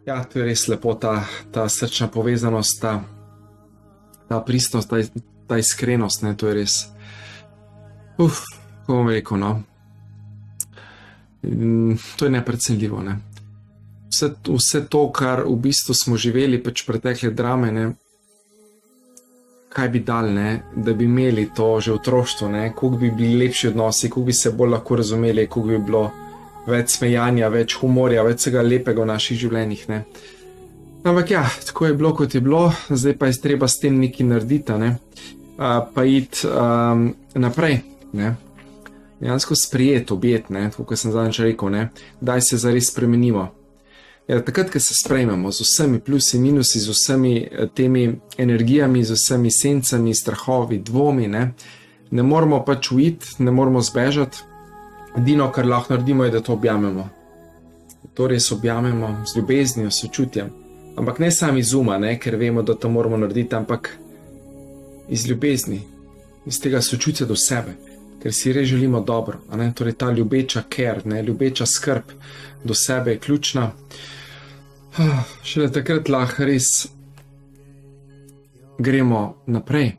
Ja, to je res lepo, ta srčna povezanost, ta pristnost, ta iskrenost, ne, to je res. Kako bom rekel, no. To je neprecenljivo, ne. Vse to, kar v bistvu smo živeli pač pretekle drame, ne, kaj bi dali, ne, da bi imeli to že v otroštvu, ne, koliko bi bili lepši odnosi, koliko bi se bolj lahko razumeli, koliko bi bilo več smejanja, več humorja, več vsega lepega v naših življenjih, ne. Ampak ja, tako je bilo, kot je bilo, zdaj pa je treba s tem nekaj narediti, ne, pa iti naprej, ne. Dejansko sprejeti, objeti, ne, tako kot sem zadnjič rekel, ne, daj se zares spremenimo. Ja, takrat, ko se sprejmemo z vsemi plusi, minusi, z vsemi temi energijami, z vsemi sencami, strahovi, dvomi, ne moramo pač uiti, ne moramo zbežati. Edino, kar lahko naredimo, je, da to objamemo. To res objamemo z ljubeznijo, s sočutjem. Ampak ne samo iz uma, ne, ker vemo, da to moramo narediti, ampak iz ljubezni, iz tega sočutja do sebe, ker si res želimo dobro. Ne? Torej ta ljubeča care, ne? Ljubeča skrb do sebe je ključna. Šele takrat lahko res gremo naprej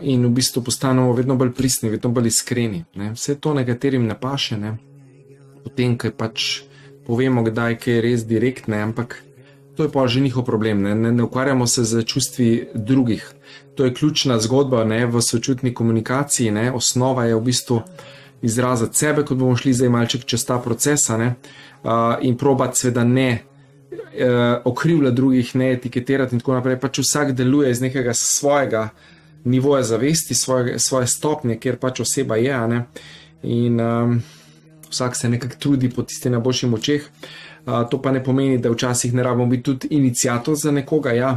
in v bistvu postanemo vedno bolj pristni, vedno bolj iskreni. Ne? Vse to nekaterim ne paše, ne? Potem, ko pač povemo, kdaj kaj je res direktne, ampak to je pa že njihov problem. Ne ukvarjamo se z čustvi drugih. To je ključna zgodba, ne? V sočutni komunikaciji. Ne? Osnova je v bistvu izraziti sebe, kot bomo šli zdaj malček čez ta procesa, ne? In probati seveda ne okrivlja drugih, ne etiketirati in tako naprej, pač vsak deluje iz nekega svojega nivoja zavesti, svoje stopnje, kjer pač oseba je, ne, in vsak se nekako trudi po tiste najboljših močeh, to pa ne pomeni, da včasih ne rabimo biti tudi iniciator za nekoga, ja,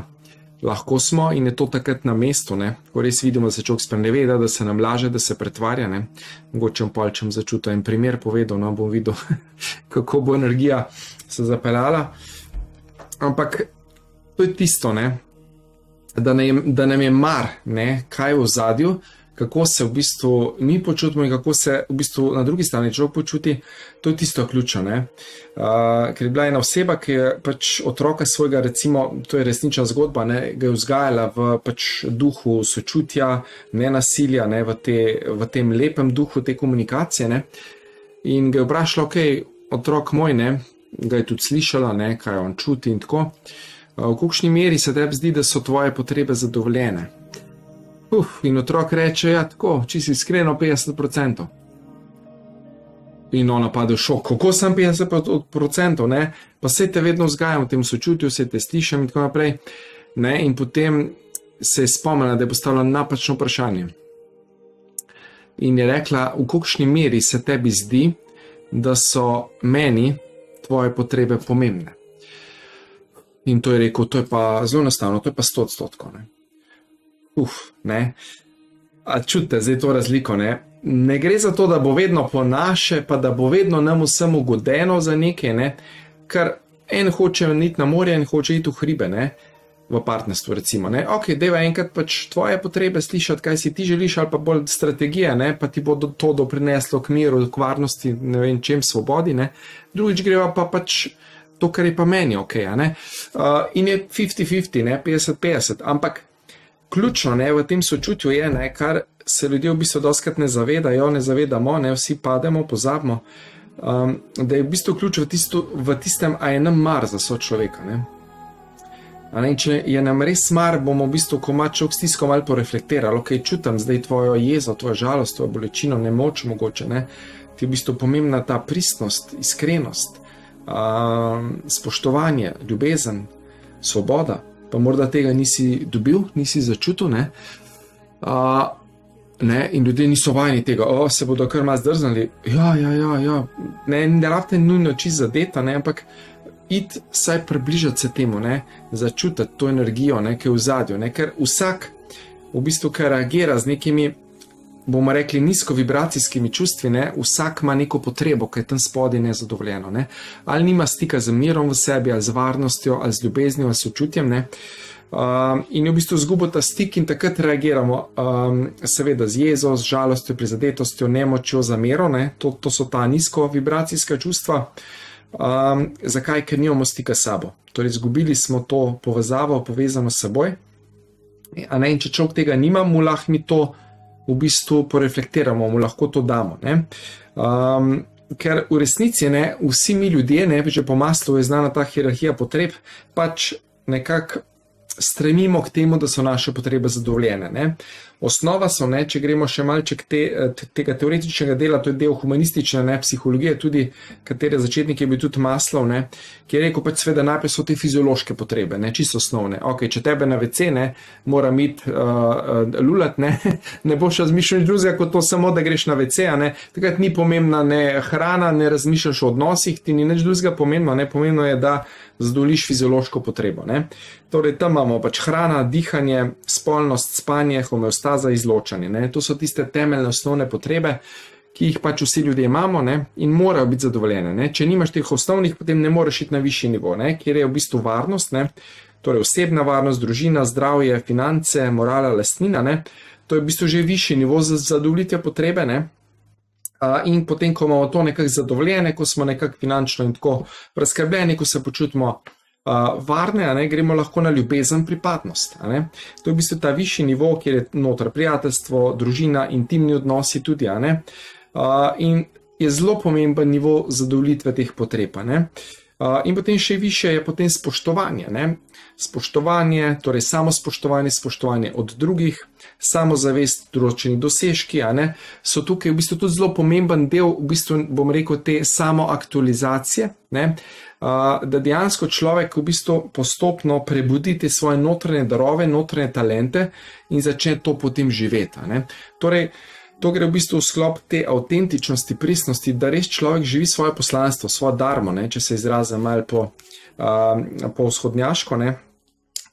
lahko smo in je to takrat na mestu, ne, ko res vidimo, da se človek spreneveda, da se nam laže, da se pretvarja, ne, mogoče palčem začutil en primer povedal, no, bom videl, kako bo energija se zapeljala. Ampak to je tisto, ne, da nam je mar, ne, kaj je v ozadju, kako se v bistvu mi počutimo in kako se v bistvu na drugi strani človek počuti, to je tisto ključno, ne. Ker je bila ena oseba, ki je pač otroka svojega, recimo, to je resnična zgodba, ne, ga je vzgajala v pač duhu sočutja, nenasilja, ne, v tem lepem duhu te komunikacije, ne, in ga je vprašala, ok, otrok moj, ne, ga je tudi slišala, ne, kaj on čuti in tako. V kakšni meri se tebi zdi, da so tvoje potrebe zadovoljene? In otrok reče, ja, tako, čisto iskreno 50%. In ona pade v šok, kako sem 50%, ne, pa se te vedno vzgajam v tem sočutju, se te slišam in tako naprej, ne, in potem se je spomnila, da je postavila napačno vprašanje. In je rekla, v kakšni meri se tebi zdi, da so meni tvoje potrebe pomembne. In to je rekel, to je pa zelo enostavno, to je pa 100%, ne. Ne. A čutite zdaj to razliko, ne. Ne gre za to, da bo vedno po naše, pa da bo vedno nam vsem ugodeno za nekaj, ne. Ker en hoče iti na morje in hoče iti v hribe, ne. V partnerstvu recimo, ne. Ok, deva enkrat pač tvoje potrebe slišati, kaj si ti želiš, ali pa bolj strategije, ne, pa ti bo to doprineslo k miru, k varnosti, ne vem čem, svobodi, ne. Drugič greva pa pač to, kar je pa meni ok, ne. In je 50-50, ne, 50-50, ampak ključno, ne, v tem sočutju je, ne, kar se ljudje v bistvu dostikrat ne zavedajo, ne zavedamo, ne, vsi pademo, pozabimo, da je v bistvu ključ v tistem, a je nam mar za sočloveka, ne. Če je nam res mar, bomo v bistvu, ko ima človek stisko, malo poreflektirali, ok, čutim zdaj tvojo jezo, tvojo žalost, tvojo bolečino, nemoč mogoče, ne, ti je v bistvu pomembna ta pristnost, iskrenost, spoštovanje, ljubezen, svoboda, pa morda tega nisi dobil, nisi začutil, ne, in ljudje niso vajeni tega, se bodo kar malo zdrznali, ja, ne rabite nujno čisto zadeta, ne, ampak iti saj približati se temu, ne, začutiti to energijo, ne, ki je v ozadju, ne, ker vsak v bistvu, ki reagira z nekimi, bomo rekli, nizkovibracijskimi čustvi, ne, vsak ima neko potrebo, ki je tam spodaj nezadovoljeno, ne, ali nima stika z mirom v sebi, ali z varnostjo, ali z ljubeznijo, ali s sočutjem, ne, in je v bistvu izgubil ta stik in takrat reagiramo, seveda z jezo, z žalostjo, prizadetostjo, nemočjo, zamero, ne, to so ta nizkovibracijska čustva, Zakaj? Ker nimamo stika s sabo. Torej, izgubili smo to povezavo, povezano s seboj. In če človek tega nima, mu lahko mi to v bistvu poreflektiramo, mu lahko to damo. Ker v resnici vsi mi ljudje, že po Maslowu je znana ta hierarhija potreb, pač nekako stremimo k temu, da so naše potrebe zadovoljene. Osnova so, če gremo še malček tega teoretičnega dela, to je del humanistične psihologije, tudi katere začetnik je bil tudi Maslow, ki je rekel pač sveda najprej so te fiziološke potrebe, čisto osnovne. Ok, če tebe na WC moram iti lulat, ne boš razmišljal nič drugega kot to samo, da greš na WC, takrat ni pomembna ne hrana, ne razmišljaš o odnosih, ti ni nič drugega pomembno, pomembno je, da zadovoljiš fiziološko potrebo. Torej, tam imamo pač hrana, dihanje, spolnost, spanje, homeostaza, izločanje. To so tiste temeljne osnovne potrebe, ki jih pač vsi ljudje imamo in morajo biti zadovoljene. Če nimaš teh osnovnih, potem ne moreš iti na višji nivo, kjer je v bistvu varnost, torej osebna varnost, družina, zdravje, finance, morala, lastnina. To je v bistvu že višji nivo za zadovoljitve potrebe. In potem, ko imamo to nekako zadovoljene, ko smo nekako finančno in tako preskrbljeni, ko se počutimo varne, gremo lahko na ljubezen, pripadnost. To je v bistvu ta višji nivo, kjer je noter prijateljstvo, družina, intimni odnosi tudi. In je zelo pomemben nivo zadovoljitve teh potreb. In potem še više je potem spoštovanje. Spoštovanje, torej samospoštovanje, spoštovanje od drugih, samozavest, določeni dosežki, so tukaj v bistvu tudi zelo pomemben del, v bistvu bom rekel, te samoaktualizacije, da dejansko človek v bistvu postopno prebudi te svoje notranje darove, notranje talente in začne to potem živeti. Torej, to gre v bistvu v sklop te avtentičnosti, pristnosti, da res človek živi svoje poslanstvo, svojo darmo, če se izrazim malo po vzhodnjaško,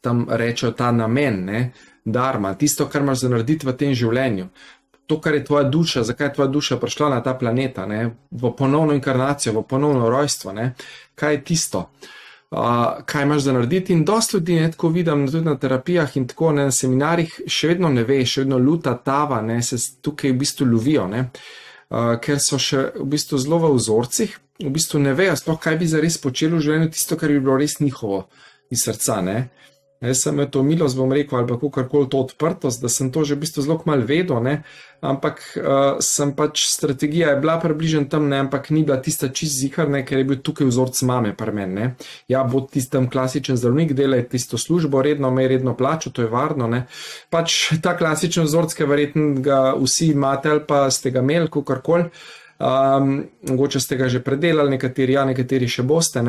tam rečejo ta namen, darma, tisto, kar imaš za narediti v tem življenju. To, kar je tvoja duša, zakaj je tvoja duša prišla na ta planeta, v ponovno inkarnacijo, v ponovno rojstvo, kaj je tisto, kaj imaš za narediti. In dosti ljudi, tako vidim tudi na terapijah in tako na seminarjih, še vedno ne ve, še vedno luta, tava, se tukaj v bistvu lovijo, ker so še v bistvu zelo v vzorcih, v bistvu ne vejo sploh, kaj bi zares počeli v življenju, tisto, kar bi bilo res njihovo iz srca. Jaz sem imel to milost, bom rekel, ali pa kakorkoli to odprtost, da sem to že v bistvu zelo malo vedel, ampak sem pač, strategija je bila približno tam, ampak ni bila tista čist zihar, ker je bil tukaj vzorc mame pri meni. Ja, bo tistem klasičen zdravnik, delaj tisto službo, redno me je redno plačo, to je varno. Pač ta klasičen vzorc, ki verjetno ga vsi imate ali pa ste ga imeli, kakorkoli. Mogoče ste ga že predelali, nekateri ja, nekateri še boste,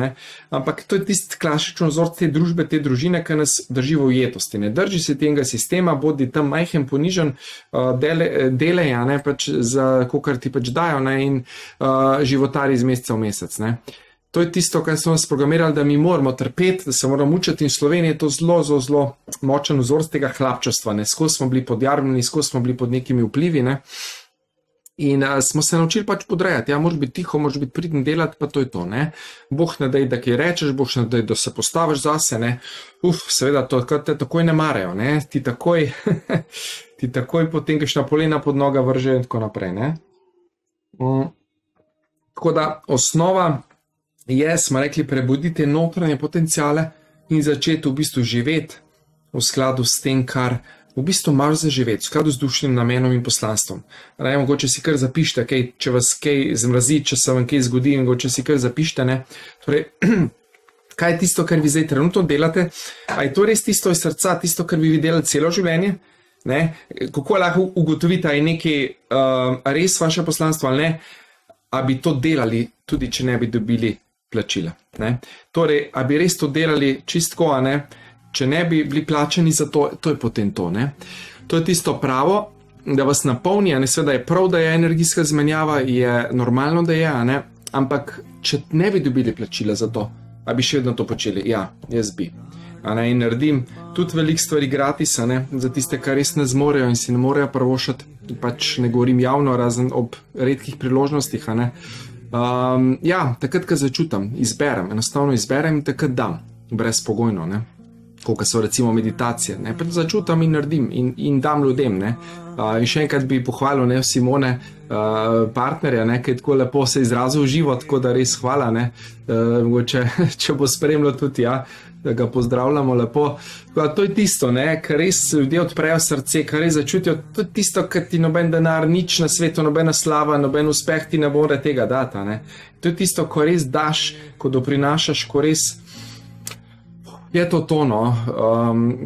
ampak to je tisti klasičen vzorc te družbe, te družine, ki nas drži v ujetosti. Ne drži se tega sistema, bodi tam majhen, ponižen, delaj, pač za kakor ti pač dajo, in životari iz meseca v mesec. To je tisto, kar so nas programirali, da mi moramo trpeti, da se moramo učiti, in v Sloveniji je to zelo, zelo, zelo močen vzorc tega hlapčevstva. Skozi smo bili podjarmljeni, skozi smo bili pod nekimi vplivi, in smo se naučili pač podrejati, ja, moraš biti tiho, moraš biti pridn delati, pa to je to, Bog ne daj, da kaj rečeš, Bog ne daj, da se postaviš zase, seveda, to te takoj ne marajo, ti takoj potem kakšna polena pod noga vrže in tako naprej, Tako da, osnova je, smo rekli, prebuditi notranje potenciale in začeti v bistvu živeti v skladu s tem, kar v bistvu imaš za živeti, v skladu z dušnim namenom in poslanstvom. Mogoče si kar zapište, če vas kaj zmrazi, če se vam kaj zgodi, mogoče si kar zapište. Torej, kaj je tisto, kar vi zdaj trenutno delate? A je to res tisto iz srca, tisto, kar bi vi delali celo življenje? Kako lahko ugotovite, a je nekaj res vaše poslanstvo ali ne? A bi to delali, tudi če ne bi dobili plačila? Torej, a bi res to delali čistko, a ne? Če ne bi bili plačeni za to, to je potem to. To je tisto pravo, da vas napolni, seveda je prav, da je energijska zmenjava, je normalno, da je, ampak če ne bi dobili plačila za to, a bi še vedno to počeli? Ja, jaz bi. In naredim tudi veliko stvari gratis, za tiste, kar res ne zmorejo in si ne morejo prvošati, pač ne govorim javno, razen ob redkih priložnostih. Ja, takrat, ko začutam, izberem, enostavno izberem in takrat dam, brezpogojno, kot so recimo meditacije, začutam in naredim in dam ljudem, In še enkrat bi pohvalil, ne, Simone, partnerja, ne, ki je tako lepo se izrazil v živo, tako da res hvala, ne, mogoče, če bo spremljal tudi, ja, da ga pozdravljamo lepo. To je tisto, ne, kar res ljudje odprejo srce, kar res začutijo, to je tisto, kar ti noben denar, nič na svetu, nobena slava, noben uspeh ti ne more tega dati, ne. To je tisto, ko res daš, ko doprinašaš, ko res je to tono,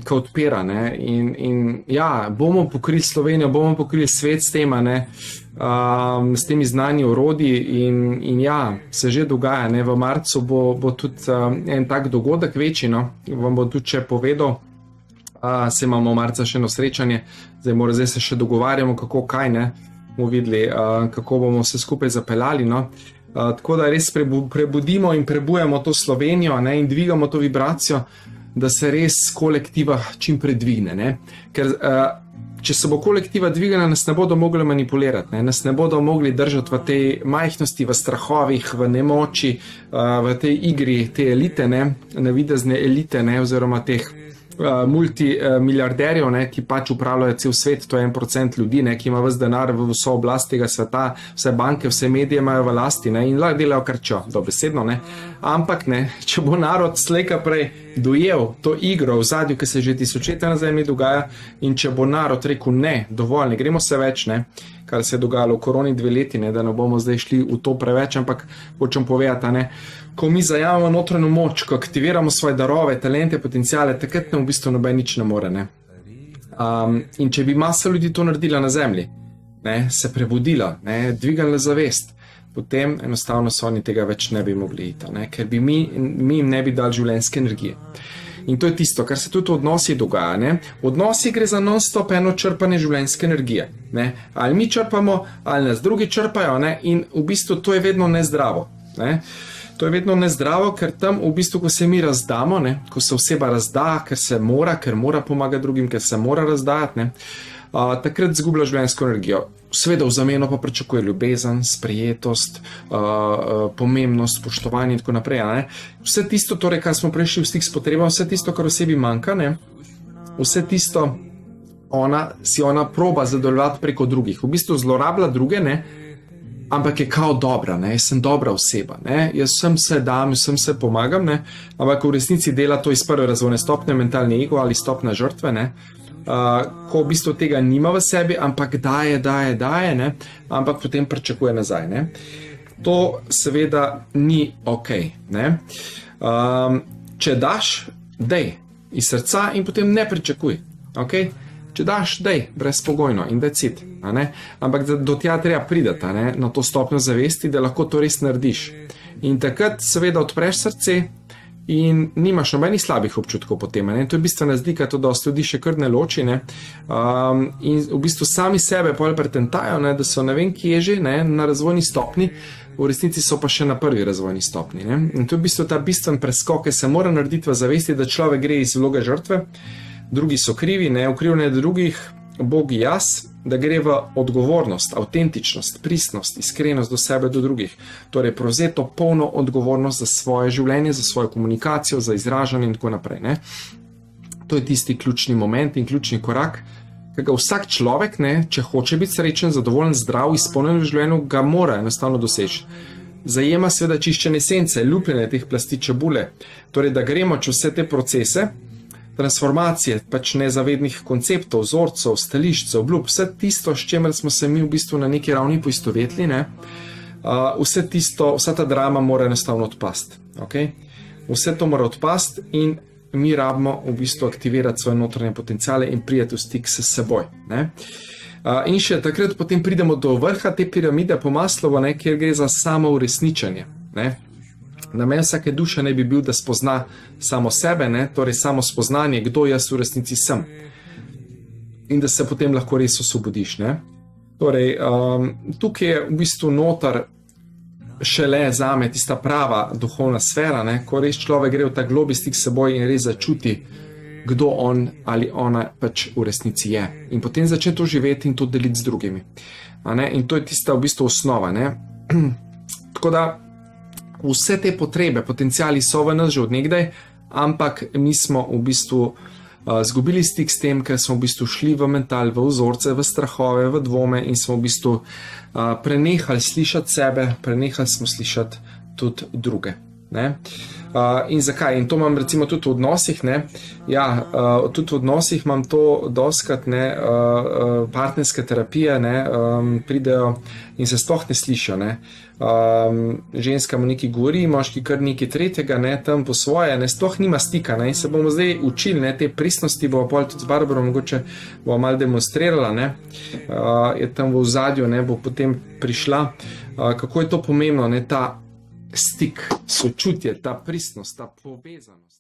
ko odpira, ne, in ja, bomo pokrili Slovenijo, bomo pokrili svet s tema, ne, s temi znanji orodji in ja, se že dogaja, ne, v marcu bo tudi en tak dogodek večji, no, vam bo tudi še povedal, se imamo marca še eno srečanje, zdaj se še dogovarjamo, kako kaj, ne, bomo videli, kako bomo vse skupaj zapeljali, no. Tako da res prebudimo in prebujamo to Slovenijo, ne, in dvigamo to vibracijo, da se res kolektiva čim predvigne, ne. Ker če se bo kolektiva dvigala, nas ne bodo mogli manipulirati, ne, nas ne bodo mogli držati v tej majhnosti, v strahovih, v nemoči, v tej igri, te elite, ne, navidezne elite, ne, oziroma teh multimiliarderjev, ne, ki pač upravljajo cel svet, to je 1% ljudi, ne, ki ima ves denar v vso oblast tega sveta, vse banke, vse medije imajo v lasti, ne, in lahko delajo kar čo, dobesedno, ne. Ampak ne, če bo narod slej ka prej dojel to igro v zadju, ki se že tisočletja na zemlji dogaja, in če bo narod rekel ne, dovolj, ne gremo se več, ne, kar se je dogajalo v koroni 2 leti, ne, da ne bomo zdaj šli v to preveč, ampak hočem povedati, ne, ko mi zajamemo notranjo moč, ko aktiviramo svoje darove, talente, potenciale, takrat nam v bistvu noben nič ne more, ne. In če bi masa ljudi to naredila na zemlji, ne, se prebudila, ne, dvignila zavest, potem enostavno so oni tega več ne bi mogli iti, ne, ker bi mi jim ne bi dali življenjske energije. In to je tisto, kar se tudi v odnosih dogaja, ne. V odnosih gre za non-stop eno črpanje življenjske energije, ne. Ali mi črpamo, ali nas drugi črpajo, ne, in v bistvu to je vedno nezdravo, ne. To je vedno nezdravo, ker tam v bistvu, ko se mi razdamo, ne, ko se oseba razda, ker mora pomagati drugim, ker se mora razdajati, ne, takrat zgublja življenjsko energijo. Seveda v zameno pa pričakuje ljubezen, sprejetost, pomembnost, spoštovanje in tako naprej, ne. Vse tisto, torej, kar smo prišli v stik s potrebami, vse tisto, kar osebi manjka, ne, vse tisto ona proba zadovoljevati preko drugih. V bistvu zlorablja druge, ne, ampak je kao dobra, ne, jaz sem dobra oseba, ne, jaz vsem se dam, vsem se pomagam, ne, ampak v resnici dela to iz prve razvojne stopnje, mentalni ego ali stopnja žrtve, ne, ko v bistvu tega nima v sebi, ampak daje, ne, ampak potem pričakuje nazaj, ne. To seveda ni okej, ne. Če daš, dej iz srca in potem ne pričakuj, okej. Če daš, dej, brezpogojno in that's it, ne? Ampak do tja treba pridati, ne? Na to stopnjo zavesti, da lahko to res narediš. In takrat seveda odpreš srce in nimaš nobenih slabih občutkov potem, ne? To je bistvena razlika, to dosti ljudi še kar ne loči, ne? In v bistvu sami sebe pol pretentajo, ne? Da so ne vem kje že, ne? Na razvojni stopni, v resnici so pa še na prvi razvojni stopni, ne? In to je v bistvu ta bistven preskok, ki se mora narediti v zavesti, da človek gre iz vloge žrtve, drugi so krivi, ne, ukrivljanje drugih, Bog jaz, da gre v odgovornost, avtentičnost, pristnost, iskrenost do sebe, do drugih. Torej, prevzeto polno odgovornost za svoje življenje, za svojo komunikacijo, za izražanje in tako naprej, ne. To je tisti ključni moment in ključni korak, ki ga vsak človek, ne, če hoče biti srečen, zadovoljen, zdrav, izpolnjen v življenju, ga mora enostavno doseči. Zajema seveda čiščenje sence, lupljenje teh plasti čebule, torej, da gremo čez vse te procese, transformacije, pač nezavednih konceptov, vzorcev, stališč, obljub, vse tisto, s čemer smo se mi v bistvu na neki ravni poistovetili, ne, vse tisto, vsa ta drama mora enostavno odpasti, okej? Vse to mora odpasti in mi rabimo v bistvu aktivirati svoje notranje potenciale in prijeti v stik s seboj, ne. In še takrat potem pridemo do vrha te piramide po Maslowu, ne, kjer gre za samo uresničenje, ne. Namen vsake duše ne bi bil, da spozna samo sebe, ne, torej samo spoznanje, kdo jaz v resnici sem. In da se potem lahko res osvobodiš, ne. Torej, tukaj je v bistvu noter šele zame tista prava duhovna sfera, ne, ko res človek gre v ta globi stik s seboj in res začuti, kdo on ali ona pač v resnici je. In potem začne to živeti in to deliti z drugimi. Ne? In to je tista v bistvu osnova, ne. Tako da, vse te potrebe, potenciali so v nas že od nekdaj, ampak mi smo v bistvu zgubili stik s tem, ker smo v bistvu šli v mental, v vzorce, v strahove, v dvome in smo v bistvu prenehali slišati sebe, prenehali smo slišati tudi druge. Ne? In zakaj? In to imam recimo tudi v odnosih, ne? Ja, tudi v odnosih imam to doskrat, ne, partnerske terapije, ne, pridejo in se sploh ne slišijo, ne. Ženska mu nekaj govori, moški kar nekaj tretjega, ne, tam po svoje, ne, sploh nima stika, ne, in se bomo zdaj učili, ne, te pristnosti, bo pol tudi z Barbaro mogoče bo malo demonstrirala, ne, je tam v ozadju, ne, bo potem prišla, kako je to pomembno, ne, ta stik, sočutje, ta pristnost, ta povezanost.